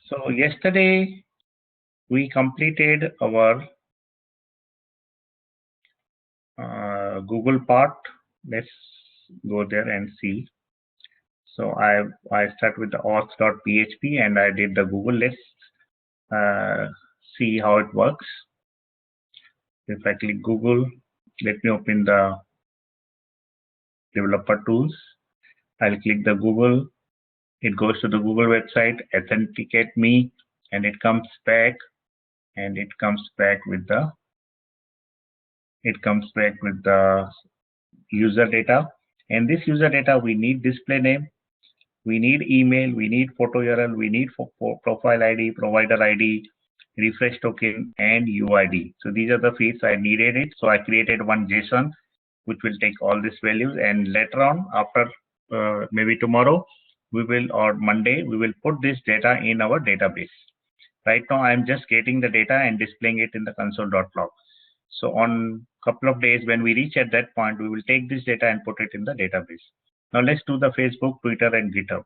So yesterday we completed our Google part. Let's go there and see. So I start with the auth.php and I did the Google. Let's see how it works. If I click Google, let me open the developer tools. I'll click the Google. It goes to the Google website, authenticate me, and it comes back with the user data. And this user data, we need display name, we need email, we need photo URL, we need profile ID, provider ID, refresh token, and UID. So these are the fields I needed it. So I created one JSON which will take all these values, and later on, after maybe tomorrow, we will, or Monday, we will put this data in our database. Right now, I'm just getting the data and displaying it in the console.log. So on a couple of days, when we reach at that point, we will take this data and put it in the database. Now let's do the Facebook, Twitter, and GitHub.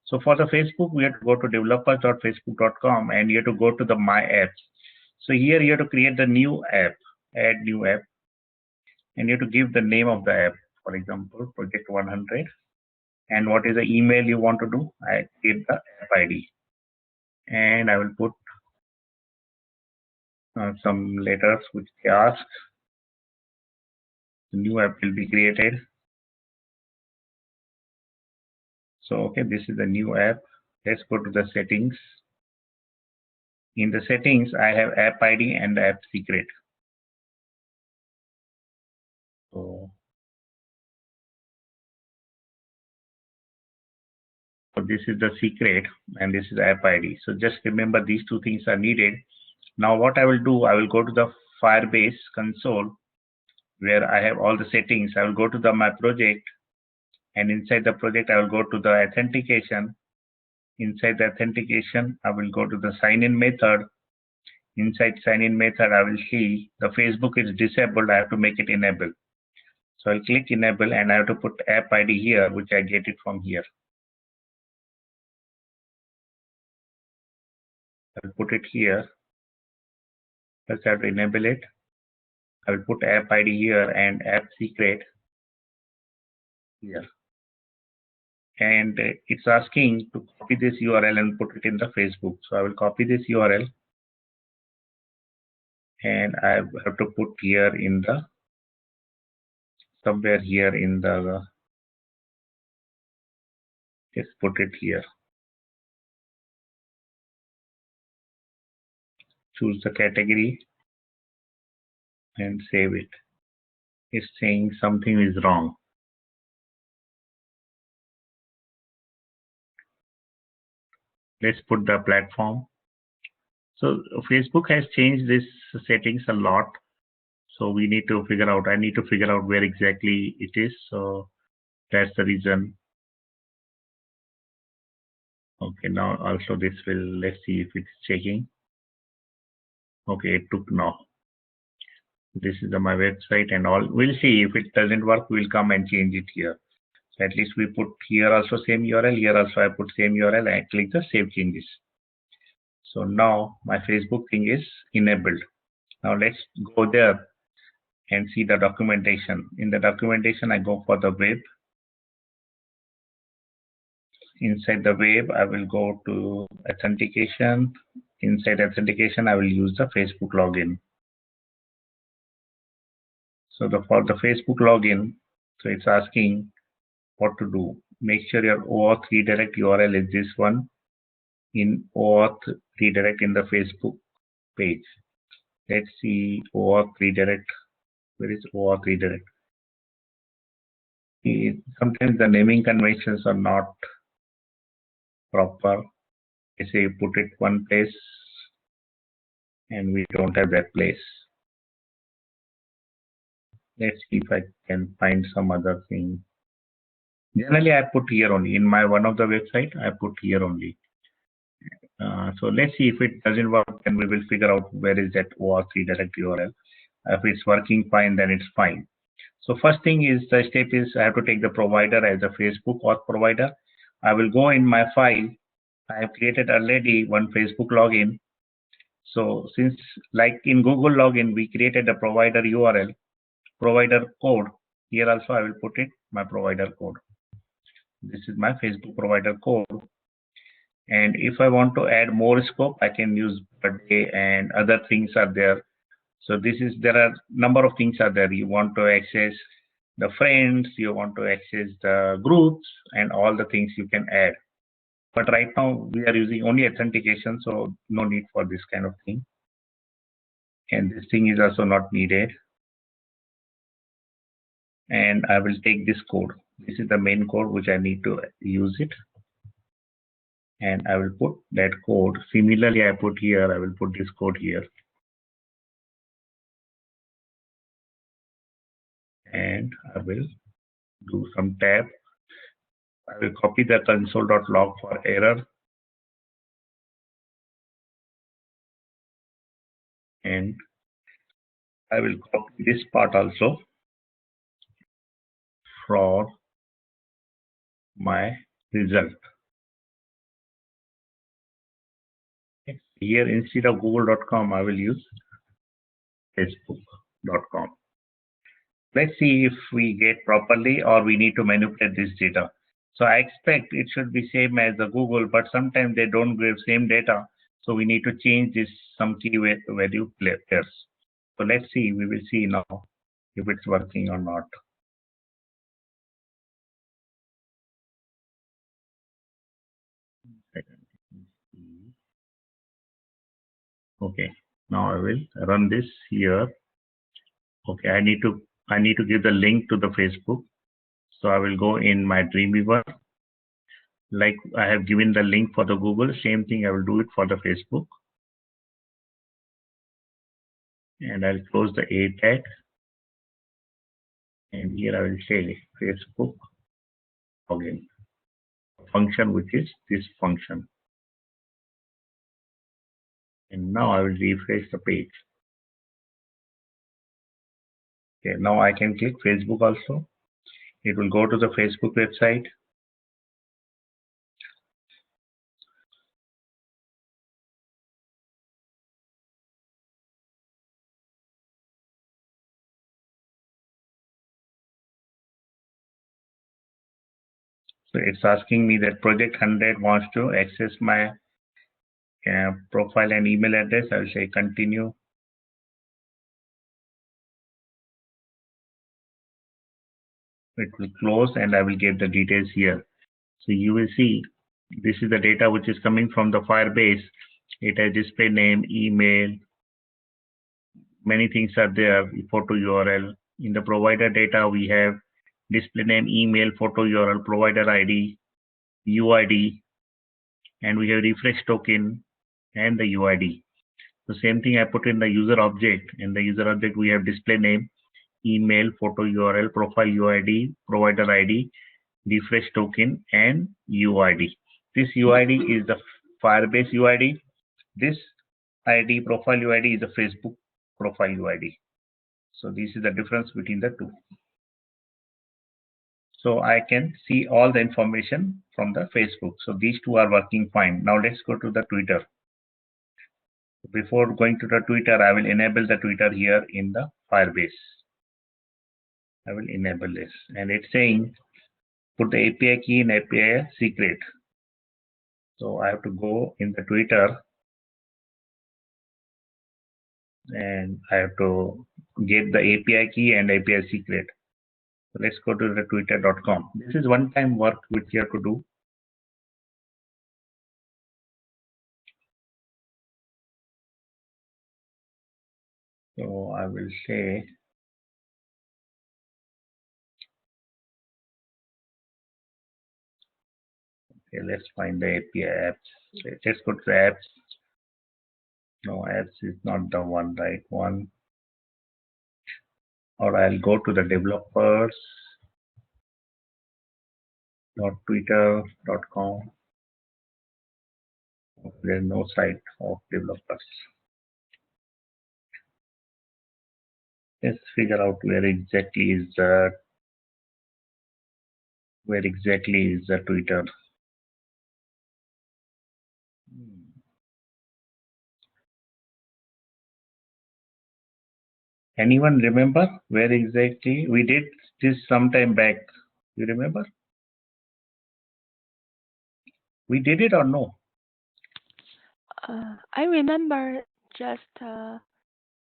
So for the Facebook, we have to go to developers.facebook.com and you have to go to the My Apps. So here you have to create the new app, add new app, and you have to give the name of the app. For example, project100. And what is the email you want to do? I give the app ID. And I will put some letters which they ask. The new app will be created. So, okay, this is the new app. Let's go to the settings. In the settings, I have app ID and app secret. So this is the secret and this is app ID. So just remember these two things are needed. Now what I will do, I will go to the Firebase Console where I have all the settings. I will go to my project, and inside the project I will go to the authentication. Inside the authentication, I will go to the sign-in method. Inside sign-in method, I will see the Facebook is disabled. I have to make it enable. So I'll click enable and I have to put app ID here, which I get it from here. I'll put it here. First I have to enable it. I will put app ID here and app secret here. And it's asking to copy this URL and put it in the Facebook. So I will copy this URL and I have to put here in the somewhere here in the, just put it here. Choose the category and save it. It's saying something is wrong. Let's put the platform. So Facebook has changed this settings a lot. So we need to figure out, I need to figure out where exactly it is. So that's the reason. Okay, now also this will, let's see if it's checking. Okay, it took now. This is my website and all. We'll see if it doesn't work, we'll come and change it here. So at least we put here also same URL, here also I put same URL and I click the save changes. So now my Facebook thing is enabled. Now let's go there and see the documentation. In the documentation, I go for the web. Inside the web, I will go to authentication. Inside authentication, I will use the Facebook login. So for the Facebook login, so it's asking what to do. Make sure your OAuth redirect URL is this one. In OAuth redirect in the Facebook page. Let's see OAuth redirect. Where is OAuth redirect? Sometimes the naming conventions are not proper. I say put it one place and we don't have that place. Let's see if I can find some other thing. Generally, I put here only. In my one of the website, I put here only. So let's see if it doesn't work, then we will figure out where is that OAuth redirect URL. If it's working fine, then it's fine. So first thing is the step is I have to take the provider as a Facebook auth provider. I will go in my file. I have created already one Facebook login. So since like in Google login, we created the provider URL, provider code. Here also I will put it, my provider code. This is my Facebook provider code. And if I want to add more scope, I can use birthday and other things are there. So there are number of things are there. You want to access the friends, you want to access the groups and all the things you can add. But right now we are using only authentication, so no need for this kind of thing. And this thing is also not needed. And I will take this code. This is the main code which I need to use it. And I will put that code. Similarly, I put here, I will put this code here. And I will do some tab. I will copy the console.log for error. And I will copy this part also for my result. Here instead of google.com, I will use facebook.com. Let's see if we get properly or we need to manipulate this data. So I expect it should be same as the Google, but sometimes they don't give same data. So we need to change this some key value pairs. So let's see, we will see now if it's working or not. Okay, now I will run this here. Okay, I need to give the link to the Facebook. So I will go in my Dreamweaver. Like I have given the link for the Google, same thing I will do it for the Facebook. And I'll close the A tag. And here I will say Facebook login function, which is this function. And now I will refresh the page. Okay, now I can click Facebook also. It will go to the Facebook website. So it's asking me that project100 wants to access my profile and email address. I will say continue. It will close and I will give the details here. So you will see this is the data which is coming from the Firebase. It has display name, email, many things are there, photo URL. In the provider data, we have display name, email, photo URL, provider ID, UID, and we have refresh token and the UID. The same thing I put in the user object. In the user object, we have display name, email, photo URL, profile UID, provider ID, refresh token, and UID. This UID is the Firebase UID. This ID, profile UID, is the Facebook profile UID. So this is the difference between the two. So I can see all the information from the Facebook. So these two are working fine. Now let's go to the Twitter. Before going to the Twitter, I will enable the Twitter here in the Firebase. I will enable this. And it's saying put the API key in API secret. So I have to go in the Twitter and I have to get the API key and API secret. So let's go to the twitter.com. This is one-time work which you have to do. So I will say, okay, let's find the API apps. Let's go to the apps. No, apps is not the one, right one. Or I'll go to the developers. Twitter.com. There's no site of developers. Let's figure out where exactly is the Twitter. Anyone remember where exactly we did this sometime back? You remember? We did it or no? I remember just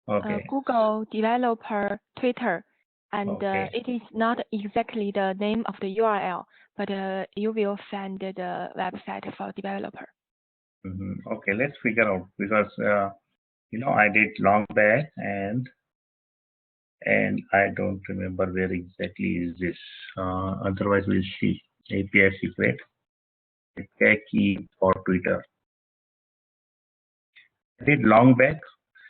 Okay. Google developer Twitter, and Okay. it is not exactly the name of the URL, but you will find the website for developer. Okay, let's figure out because I did long back and I don't remember where exactly is this. Otherwise, we'll see API secret, API key for Twitter. I did long back,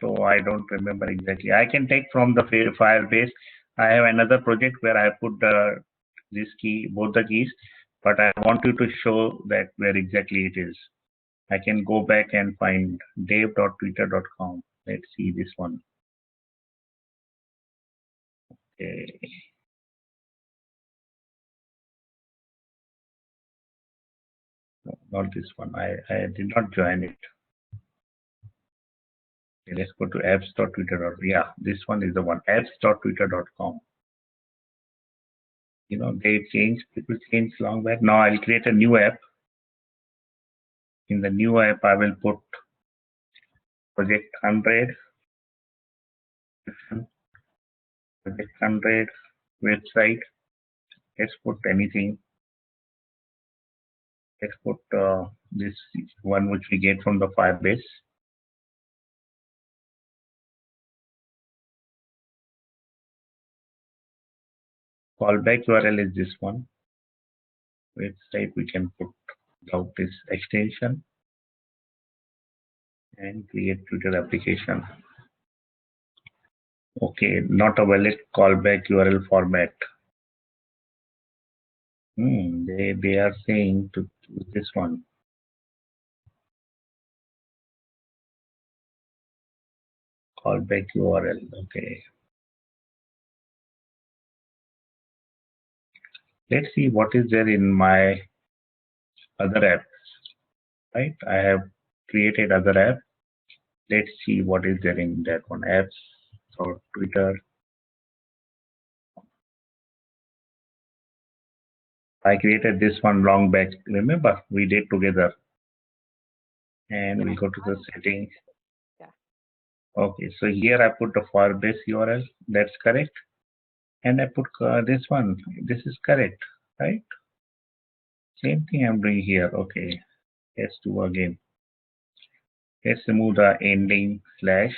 so I don't remember exactly. I can take from the Firebase. I have another project where I put this key, both the keys, but I want you to show that where exactly it is. I can go back and find dave.twitter.com. Let's see this one. Okay. No, not this one. I did not join it. Okay, let's go to apps.twitter. Yeah, this one is the one. apps.twitter.com. People change long back. Now I'll create a new app. In the new app, I will put project100, project100 website. Let's put anything. Let's put this one which we get from the Firebase. Callback URL is this one. Website we can put without this extension and create Twitter application. Okay, not a valid callback URL format. They are saying to choose this one. Callback URL. Okay. Let's see what is there in my other apps. Right? I have created other app. Let's see what is there in that one. Apps or Twitter. I created this one long back. Remember, we did together. And we go to the settings. Yeah. Okay, so here I put the Firebase URL. That's correct. And I put this one. This is correct, right? Same thing I'm doing here. Okay, let's do again. Let's remove the ending slash.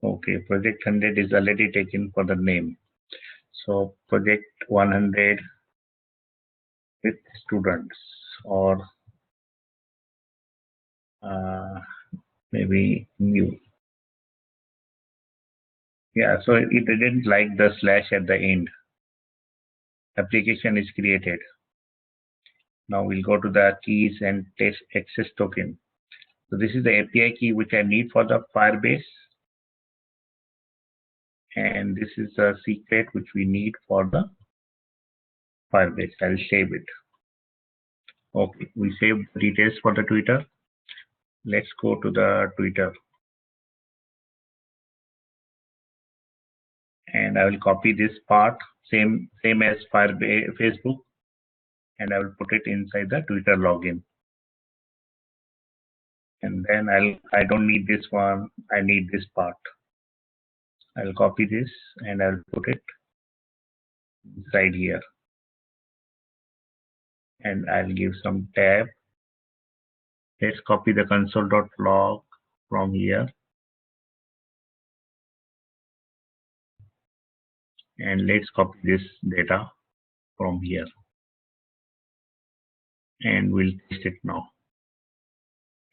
Okay, project 100 is already taken for the name. So project 100 with students or maybe new. Yeah, so it didn't like the slash at the end. Application is created. Now we'll go to the keys and test access token. So this is the API key which I need for the Firebase. And this is the secret which we need for the Firebase. I'll save it. Okay, we saved the details for the Twitter. Let's go to the Twitter. And I will copy this part, same as Firebase Facebook, and I will put it inside the Twitter login. And then I don't need this one, I need this part. I'll copy this and I'll put it inside here. And I'll give some tab. Let's copy the console.log from here. And let's copy this data from here. And we'll paste it now.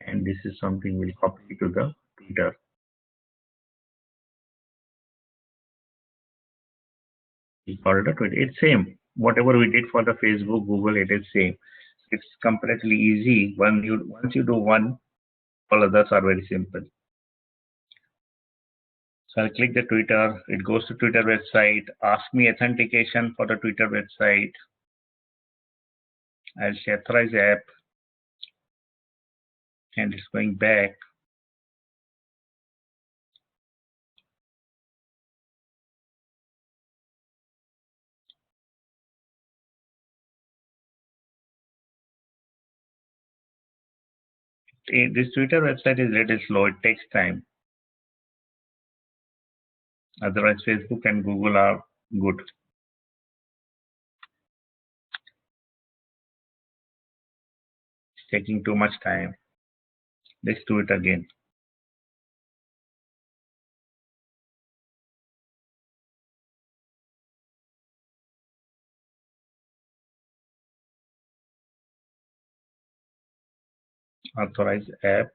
And this is something we'll copy to the Twitter. We call it a Twitter. It's same. Whatever we did for the Facebook, Google, it is same. It's completely easy. Once you do one, all others are very simple. So I'll click the Twitter. It goes to Twitter website. Ask me authentication for the Twitter website. I'll say authorize app, and it's going back. This Twitter website is a little slow. It takes time. Otherwise, Facebook and Google are good. It's taking too much time. Let's do it again. Authorize app.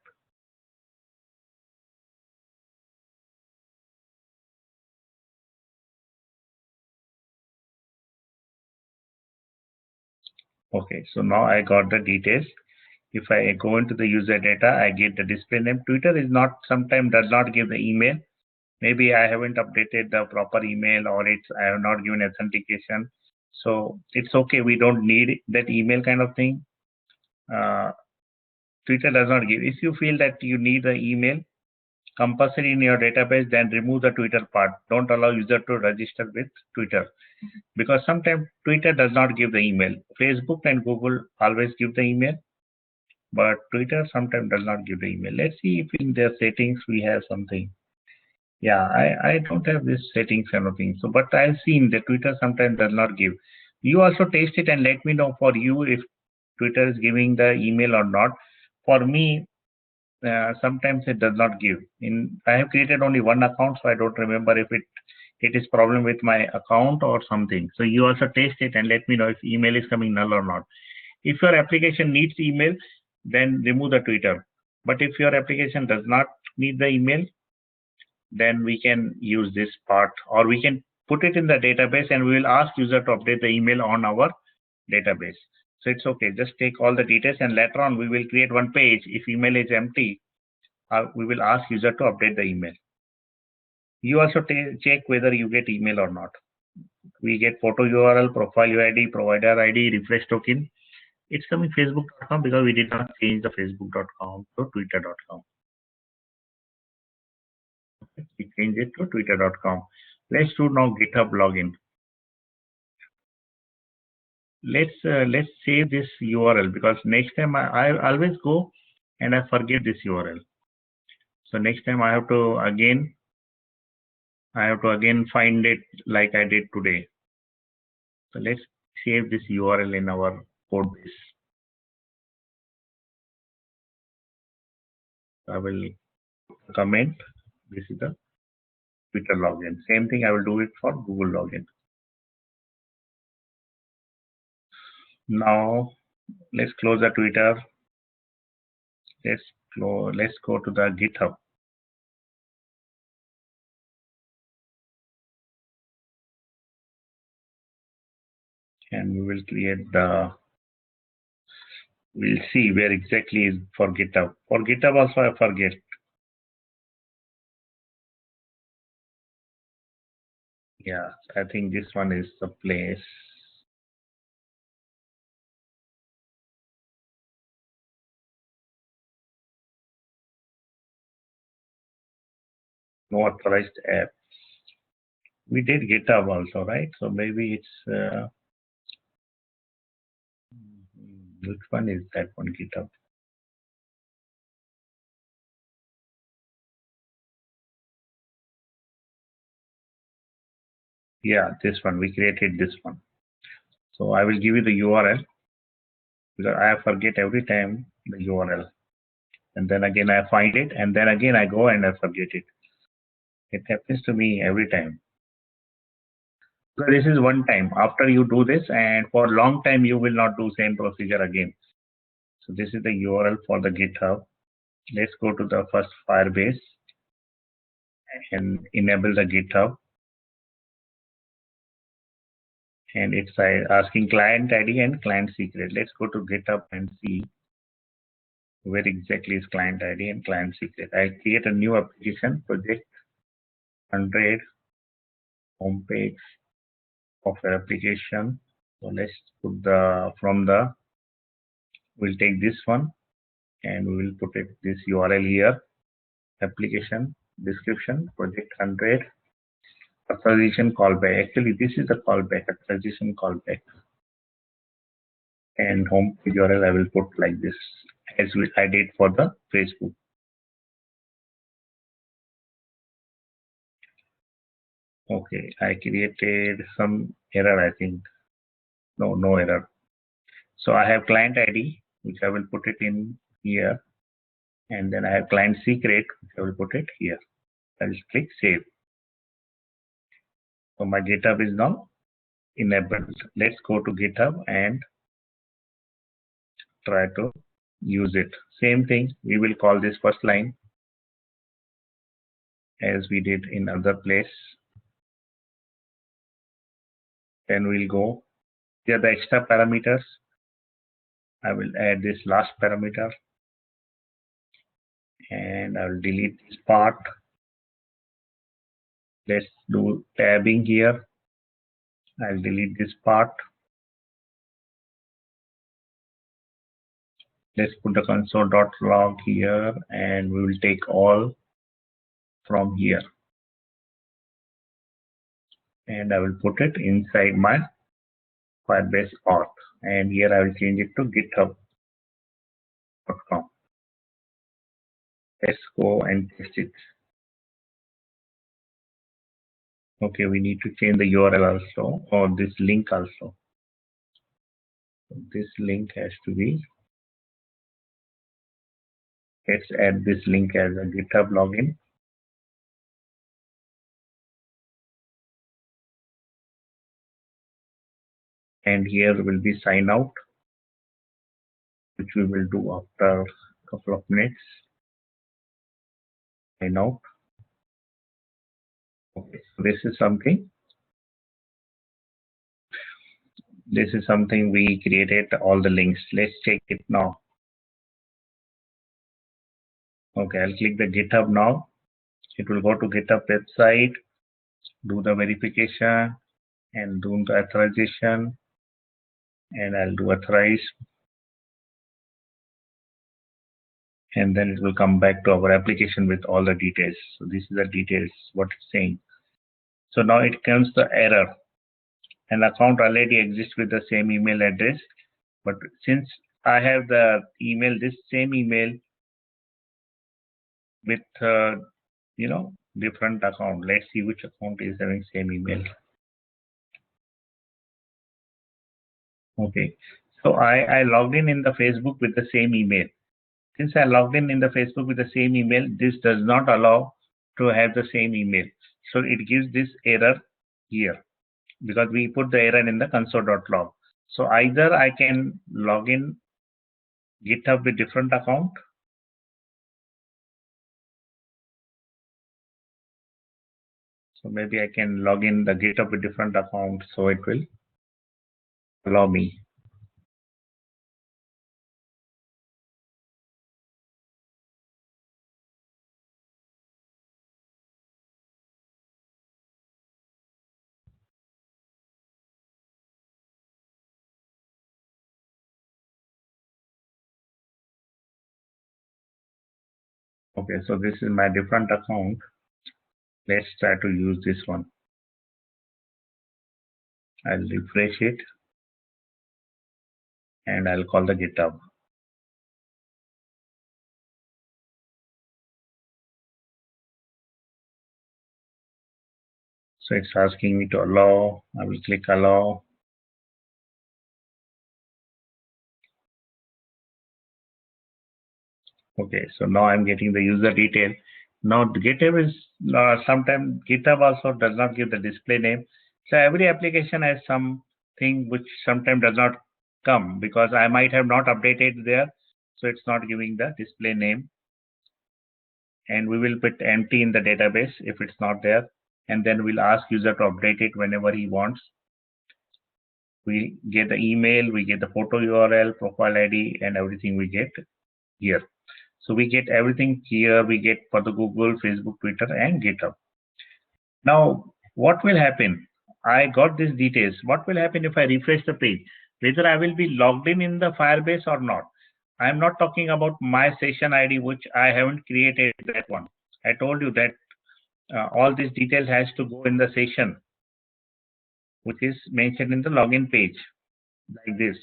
Okay, so now I got the details. If I go into the user data, I get the display name. Twitter is not, sometimes does not give the email. Maybe I haven't updated the proper email, or I have not given authentication. So it's okay. We don't need that email kind of thing. Twitter does not give. If you feel that you need the email compulsory in your database, then remove the Twitter part. Don't allow user to register with Twitter, because sometimes Twitter does not give the email. Facebook and Google always give the email, but Twitter sometimes does not give the email. Let's see if in their settings we have something. Yeah, I don't have this settings kind of thing. So, but I've seen that Twitter sometimes does not give. You also taste it and let me know for you if Twitter is giving the email or not. For me, sometimes it does not give. I have created only one account, so I don't remember if it is problem with my account or something. So you also taste it and let me know if email is coming null or not. If your application needs email, then remove the Twitter. But if your application does not need the email, then we can use this part, or we can put it in the database and we will ask user to update the email on our database. So it's okay. Just take all the details, and later on we will create one page. If email is empty, we will ask user to update the email. You also check whether you get email or not. We get photo URL, profile UID, provider ID, refresh token. It's coming facebook.com because we did not change the facebook.com to twitter.com. We change it to twitter.com. Let's do now GitHub login. Let's save this URL, because next time I always go and I forget this URL. So next time I have to again find it like I did today. So let's save this URL in our code base. I will comment. This is the Twitter login. Same thing I will do it for Google login. Now let's close the Twitter. Let's go to the GitHub. And we will create we'll see where exactly is for GitHub. For GitHub also I forget. Yeah, I think this one is the place. No authorized app. We did GitHub also, right? So maybe it's which one is that one, GitHub? Yeah, this one. We created this one. So I will give you the URL, because I forget every time the URL. And then again I find it, and then again I go and I forget it. It happens to me every time. So this is one time. After you do this, and for a long time you will not do same procedure again. So this is the URL for the GitHub. Let's go to the first Firebase and enable the GitHub. And it's asking client ID and client secret. Let's go to GitHub and see where exactly is client ID and client secret. I create a new application project 100 homepage of your application. So let's put we'll take this one and we will put it this URL here, application description, project 100, authorization callback. Actually, this is the callback, authorization callback. And home page URL I will put like this, as I did for the Facebook. Okay, I created some error, I think. No error. So I have client ID, which I will put it in here. And then I have client secret, which I will put it here. I will click save. So my GitHub is now enabled. Let's go to GitHub and try to use it. Same thing, we will call this first line as we did in other place. Then we'll go here, the extra parameters. I will add this last parameter and I will delete this part. Let's do tabbing here. I'll delete this part. Let's put the console.log here and we will take all from here. And I will put it inside my Firebase auth. And here I will change it to github.com. Let's go and test it. Okay, we need to change the URL also, or this link also. This link has to be, let's add this link as a GitHub login. And here will be sign out, which we will do after a couple of minutes. Sign out. Okay, so this is something we created all the links. Let's check it now. Okay, I'll click the GitHub now. It will go to GitHub website, do the verification and do the authorization, and I'll do authorize. And then it will come back to our application with all the details. So this is the details, what it's saying. So now it comes the error. An account already exists with the same email address, but since I have the email, this same email with different account. Let's see which account is having same email. Okay, so I logged in the Facebook with the same email. Since I logged in the Facebook with the same email, this does not allow to have the same email. So it gives this error here because we put the error in the console.log. So either I can log in GitHub with different account. So maybe I can log in the GitHub with different account, so it will allow me. Okay, so this is my different account. Let's try to use this one. I'll refresh it and I'll call the GitHub. So it's asking me to allow. I will click allow. Okay, so now I'm getting the user detail. Now the GitHub is sometimes GitHub also does not give the display name. So every application has something which sometimes does not come because I might have not updated there. So it's not giving the display name. And we will put empty in the database if it's not there. And then we'll ask user to update it whenever he wants. We get the email, we get the photo URL, profile ID, and everything we get here. So we get everything here. We get for the Google, Facebook, Twitter, and GitHub. Now, what will happen? I got these details. What will happen if I refresh the page? Whether I will be logged in the Firebase or not. I'm not talking about my session ID, which I haven't created that one. I told you that all these details has to go in the session, which is mentioned in the login page like this.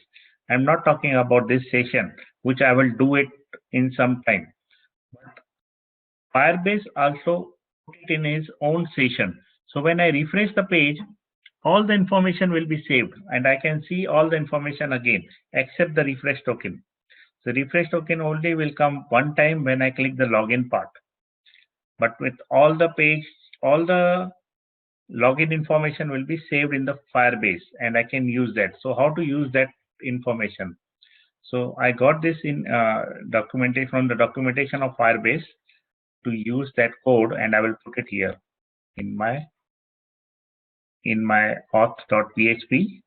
I'm not talking about this session, which I will do it in some time. Firebase also put it in his own session. So when I refresh the page, all the information will be saved and I can see all the information again, except the refresh token. The refresh token only will come one time when I click the login part. But with all the page, all the login information will be saved in the Firebase and I can use that. So how to use that information? So I got this in documentation from the documentation of Firebase to use that code, and I will put it here in my auth.php,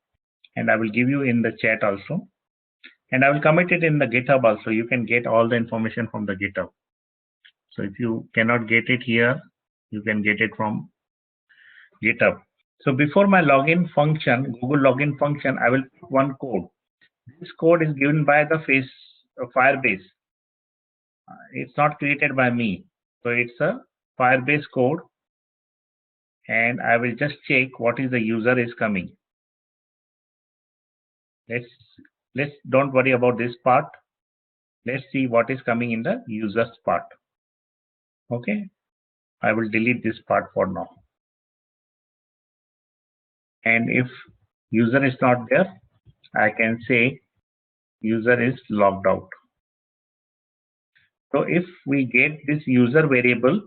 and I will give you in the chat also, and I will commit it in the GitHub also. You can get all the information from the GitHub. So if you cannot get it here, you can get it from GitHub. So before my login function, Google login function, I will put one code. This code is given by the Firebase. It's not created by me. So it's a Firebase code, and I will just check what is the user is coming. Let's don't worry about this part. Let's see what is coming in the users part. Okay, I will delete this part for now. And if user is not there, I can say user is logged out. So if we get this user variable,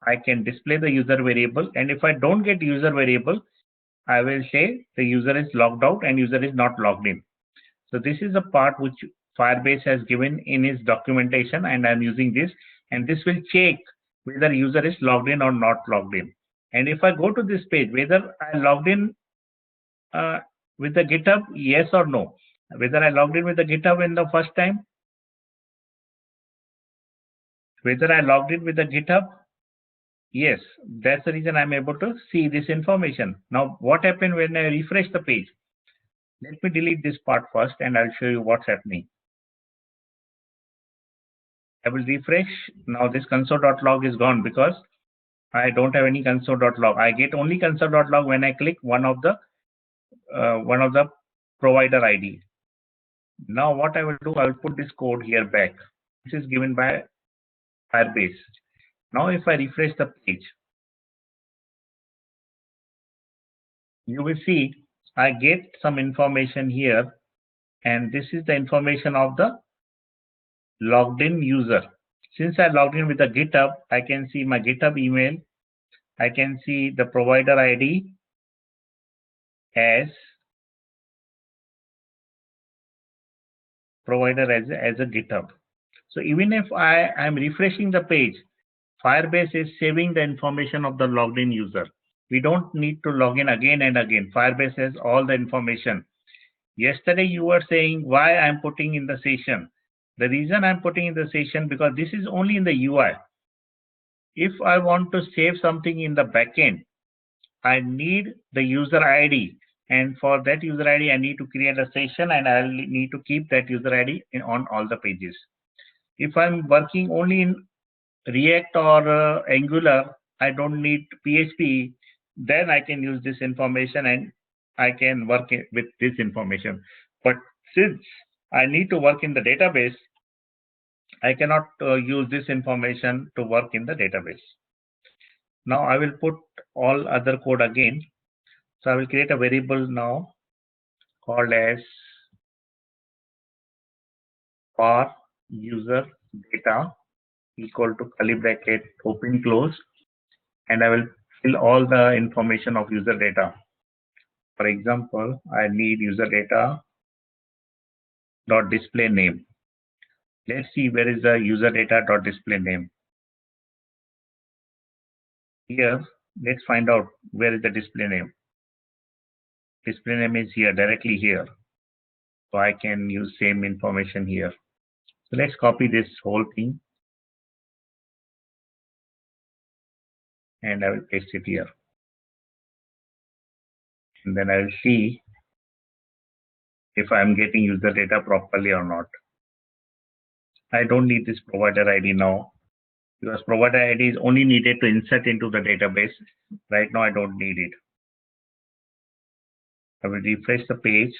I can display the user variable, and if I don't get user variable, I will say the user is logged out and user is not logged in. So this is a part which Firebase has given in its documentation, and I'm using this, and this will check whether user is logged in or not logged in. And if I go to this page, whether I logged in with the GitHub, yes or no. Whether I logged in with the GitHub in the first time, whether I logged in with the GitHub, yes, that's the reason I'm able to see this information. Now, what happened when I refresh the page? Let me delete this part first, and I'll show you what's happening. I will refresh. Now this console.log is gone because I don't have any console.log. I get only console.log when I click one of the provider ID. Now what I will do, I will put this code here back. This is given by Firebase. Now if I refresh the page, you will see I get some information here, and this is the information of the logged in user. Since I logged in with the GitHub, I can see my GitHub email. I can see the provider ID as provider as a GitHub. So even if I am refreshing the page, Firebase is saving the information of the logged in user. We don't need to log in again and again. Firebase has all the information. Yesterday you were saying why I'm putting in the session. The reason I'm putting in the session because this is only in the UI. If I want to save something in the backend, I need the user ID, and for that user ID I need to create a session, and I'll need to keep that user ID on all the pages. If I'm working only in React or Angular, I don't need PHP, then I can use this information and I can work with this information. But since I need to work in the database, I cannot use this information to work in the database. Now I will put all other code again. So I will create a variable now called as var user data equal to curly bracket open close, and I will fill all the information of user data. For example, I need user data dot display name. Let's see where is the user data dot display name. Here, let's find out where is the display name. Display name is here, directly here. So I can use same information here. So let's copy this whole thing. and I will paste it here. And then I will see if I'm getting user data properly or not. I don't need this provider ID now because provider ID is only needed to insert into the database. Right now, I don't need it. I will refresh the page.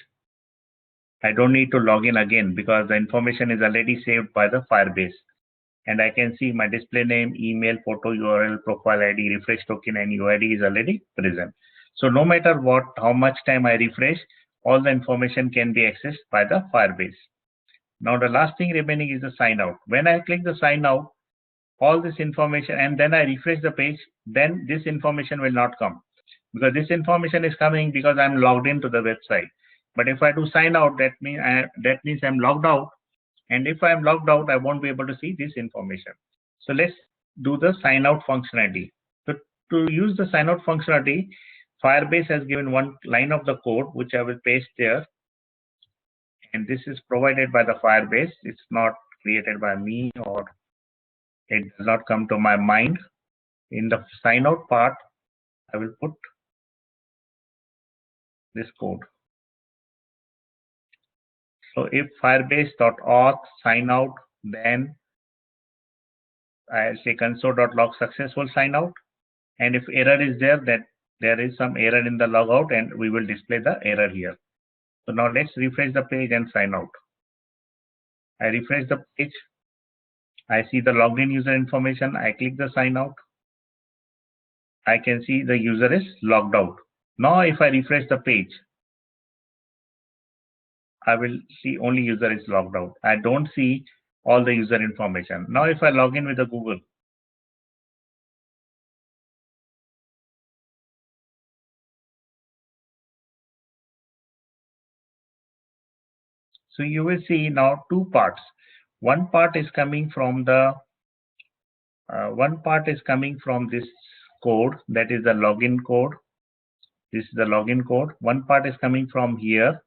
I don't need to log in again because the information is already saved by the Firebase. And I can see my display name, email, photo, URL, profile ID, refresh token, and UID is already present. So no matter how much time I refresh, all the information can be accessed by the Firebase. Now the last thing remaining is the sign out. When I click the sign out, all this information, and then I refresh the page, then this information will not come because this information is coming because I'm logged into the website. But if I do sign out, that means I'm logged out. And if I'm logged out, I won't be able to see this information. So let's do the sign out functionality. So to use the sign out functionality, Firebase has given one line of the code, which I will paste there. And this is provided by the Firebase. It's not created by me, or it does not come to my mind. In the sign out part, I will put this code. So if firebase.auth sign out, then I'll say console.log successful sign out. And if error is there, that there is some error in the logout, and we will display the error here. So now let's refresh the page and sign out. I refresh the page. I see the logged in user information. I click the sign out. I can see the user is logged out. Now if I refresh the page, I will see only user is logged out. I don't see all the user information. Now if I log in with the Google, so you will see now two parts. One part is coming from the this code, that is the login code. This is the login code. One part is coming from here,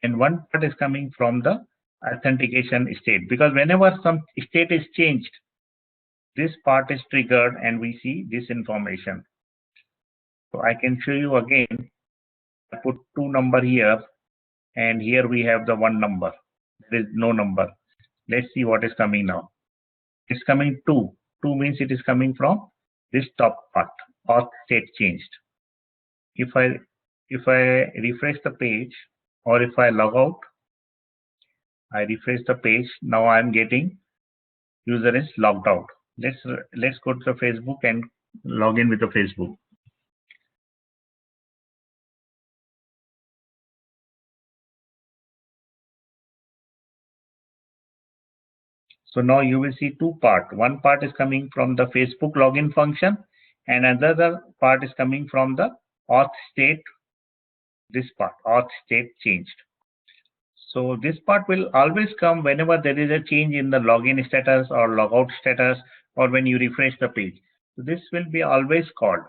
and one part is coming from the authentication state, because whenever some state is changed, this part is triggered and we see this information. So I can show you again. I put 2 number here, and here we have the 1 number. There is no number. Let's see what is coming now. It's coming 2. 2 means it is coming from this top part, auth state changed. If I refresh the page, or if I log out, I refresh the page. Now I'm getting user is logged out. Let's go to the Facebook and log in with the Facebook. So now you will see two parts. One part is coming from the Facebook login function, and another part is coming from the auth state. This part, auth state changed. So this part will always come whenever there is a change in the login status or logout status, or when you refresh the page. So this will be always called.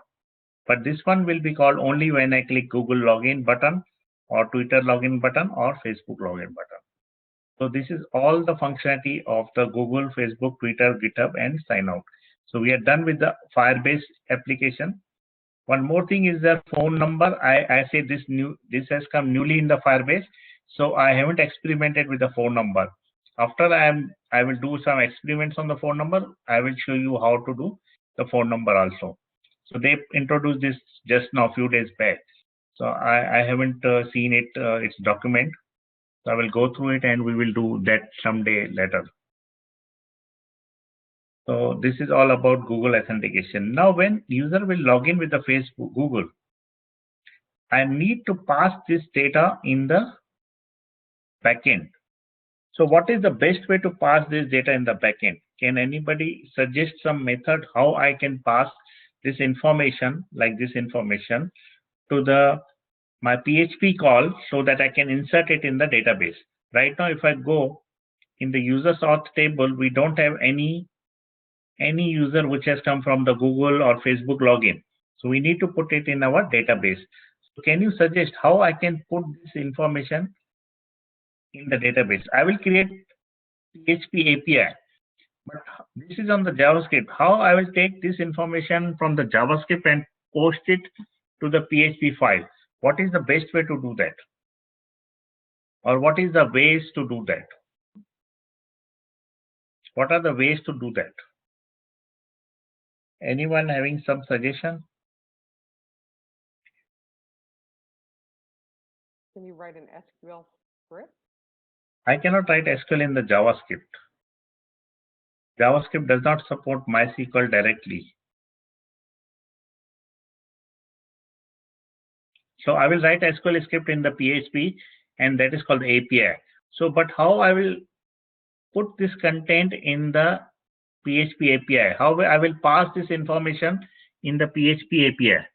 But this one will be called only when I click Google login button, or Twitter login button, or Facebook login button. So this is all the functionality of the Google, Facebook, Twitter, GitHub, and sign out. So we are done with the Firebase application. One more thing is the phone number. I say this has come newly in the Firebase, so I haven't experimented with the phone number. After I will do some experiments on the phone number. I will show you how to do the phone number also. So they introduced this just now, a few days back. So I haven't seen it, its document. So I will go through it, and we will do that someday later. So this is all about Google authentication. Now when user will log in with the Facebook, Google, I need to pass this data in the backend. So what is the best way to pass this data in the backend? Can anybody suggest some method how I can pass this information, like this information, to my PHP call so that I can insert it in the database? Right now, if I go in the users auth table, we don't have any user which has come from the Google or Facebook login. So we need to put it in our database. So can you suggest how I can put this information in the database? I will create PHP API. But this is on the JavaScript. How I will take this information from the JavaScript and post it to the PHP file? What is the best way to do that? Or what is the ways to do that? What are the ways to do that? Anyone having some suggestion? Can you write an SQL script? I cannot write SQL in the JavaScript. JavaScript does not support MySQL directly. So I will write SQL script in the PHP, and that is called the API. So, but how I will put this content in the PHP API? How I will pass this information in the PHP API?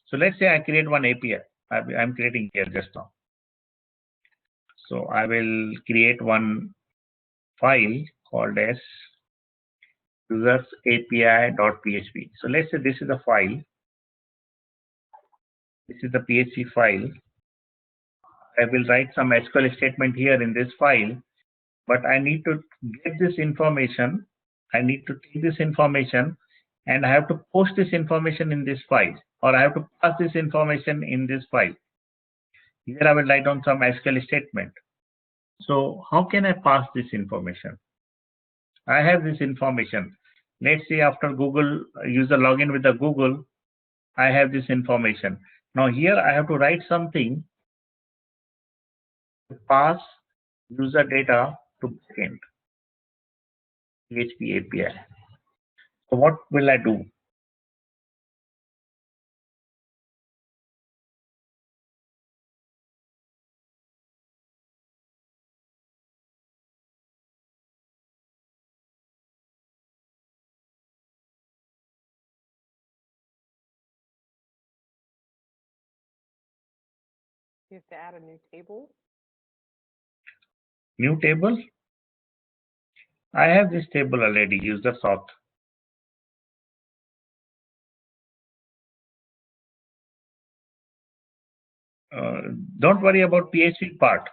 So let's say I create one API. I'm creating here just now. So I will create one file called as users API.php. So let's say this is a file. This is the PHP file. I will write some SQL statement here in this file, but I need to get this information. I need to take this information and I have to post this information in this file, or I have to pass this information in this file. Here I will write down some SQL statement. So how can I pass this information? I have this information. Let's say after Google user login with the Google, I have this information. Now here I have to write something to pass user data to backend PHP API. So what will I do? You have to add a new table. New table? I have this table already, user sort. Don't worry about PHP part.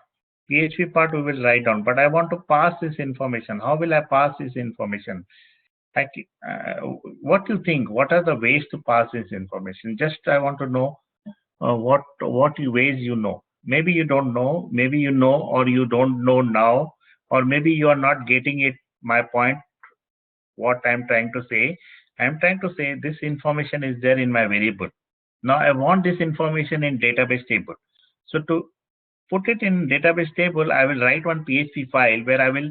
PHP part we will write down, but I want to pass this information. How will I pass this information? What do you think? What are the ways to pass this information? Just I want to know what ways you know. Maybe you don't know, maybe you know, or you don't know now, or maybe you are not getting it. My point, what I'm trying to say, I'm trying to say this information is there in my variable. Now I want this information in database table. So to put it in database table, I will write one PHP file where I will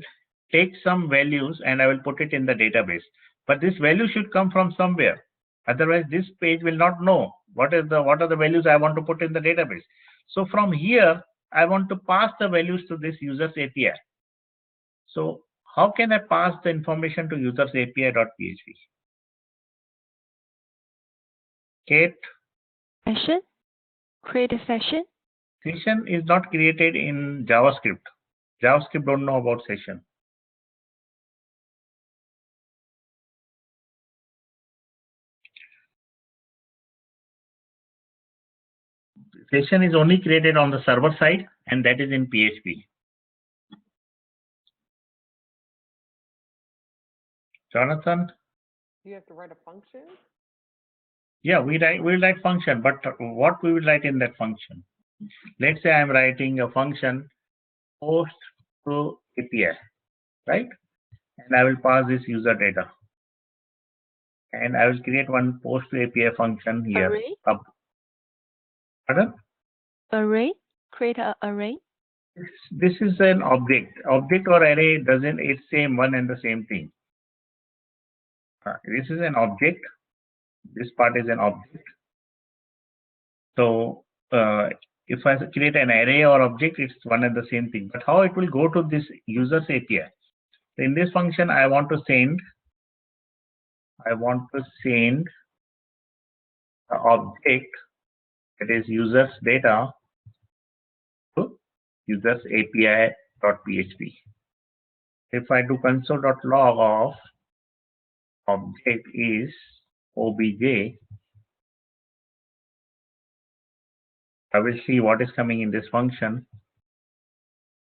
take some values and I will put it in the database. But this value should come from somewhere. Otherwise, this page will not know what are the values I want to put in the database. So from here, I want to pass the values to this users API. So how can I pass the information to users API.php? Kate? Session? Create a session? Session is not created in JavaScript. JavaScript don't know about session. Session is only created on the server side, and that is in PHP. Jonathan? Do you have to write a function? Yeah, we'll write function, but what we will write in that function? Let's say I'm writing a function post to API, right? And I will pass this user data. And I will create one post to API function here. Array? Pardon? Array? Create an array? This is an object. Object or array doesn't, it's same one and the same thing. This is an object. This part is an object. So if I create an array or object, it's one and the same thing. But how it will go to this users API? So in this function, I want to send the object, that is users data, to users API.php. If I do console.log of object is obj, I will see what is coming in this function.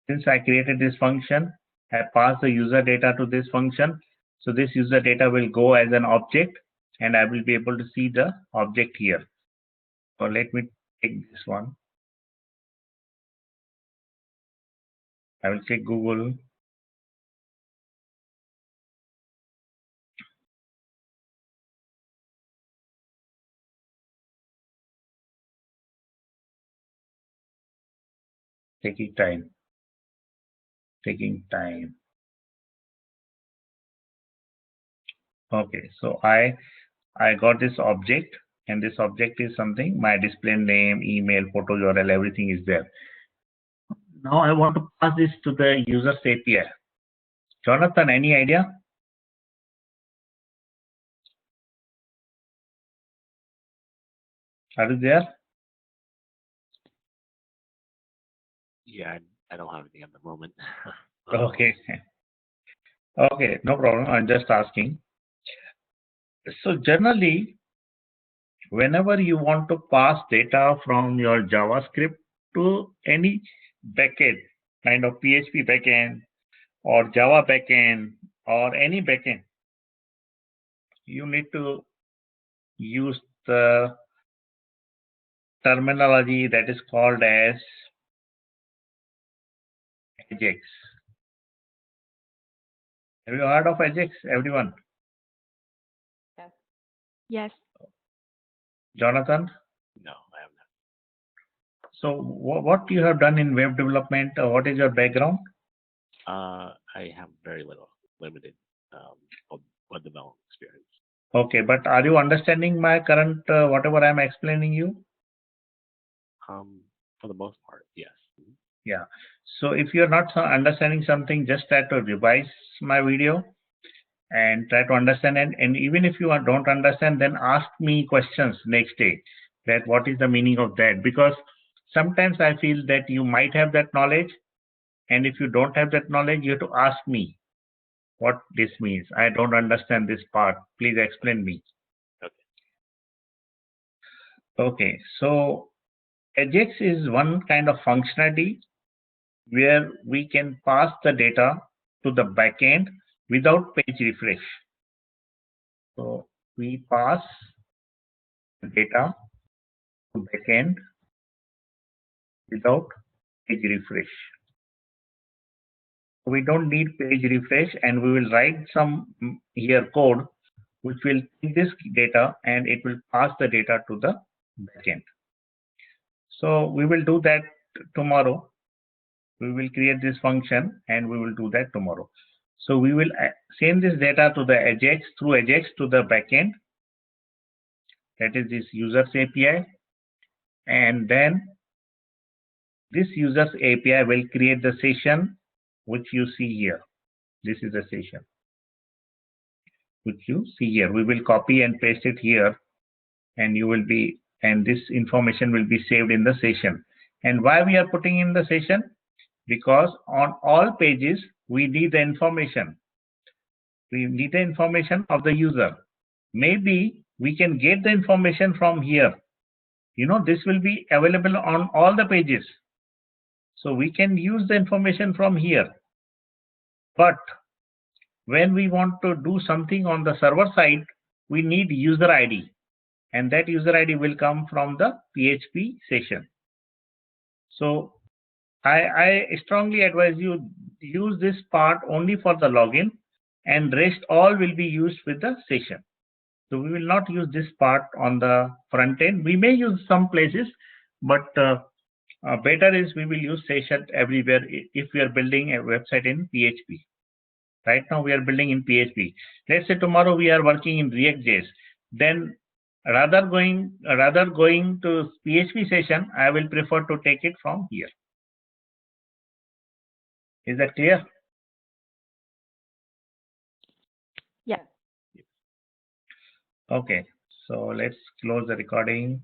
Since I created this function, I pass the user data to this function. So this user data will go as an object, and I will be able to see the object here. So let me take this one. I will click Google. Taking time. Okay, so I got this object, and this object is something, my display name, email, photo URL, everything is there. Now I want to pass this to the user's API. Jonathan, any idea? Are you there? Yeah, I don't have anything at the moment. Okay. Okay, no problem. I'm just asking. So generally, whenever you want to pass data from your JavaScript to any backend, kind of PHP backend or Java backend or any backend, you need to use the terminology that is called as Ajax. Have you heard of Ajax, everyone? Yes. Yes. Jonathan? No, I have not. So what you have done in web development, what is your background? I have very limited web development experience. Okay, but are you understanding my current, whatever I'm explaining you? For the most part, yes. Yeah. So if you're not understanding something, just try to revise my video and try to understand. And even if you don't understand, then ask me questions next day that what is the meaning of that? Because sometimes I feel that you might have that knowledge. And if you don't have that knowledge, you have to ask me what this means. I don't understand this part. Please explain me. Okay. So Ajax is one kind of functionality where we can pass the data to the backend without page refresh. So we pass the data to backend without page refresh. We don't need page refresh, and we will write some here code which will take this data and it will pass the data to the backend. So we will do that tomorrow. We will create this function and we will do that tomorrow. So we will send this data to the Ajax, through Ajax to the backend. That is this user's API. And then this user's API will create the session which you see here. This is the session which you see here. We will copy and paste it here, and this information will be saved in the session. And why we are putting in the session? Because on all pages we need the information. We need the information of the user. Maybe we can get the information from here. This will be available on all the pages. So we can use the information from here. But when we want to do something on the server side, we need user ID. And that user ID will come from the PHP session. So I strongly advise you use this part only for the login, and rest all will be used with the session. So we will not use this part on the front end. We may use some places, but better is we will use session everywhere if we are building a website in PHP. Right now we are building in PHP. Let's say tomorrow we are working in React.js. Then rather going to PHP session, I will prefer to take it from here. Is that clear? Yeah. Okay, so let's close the recording.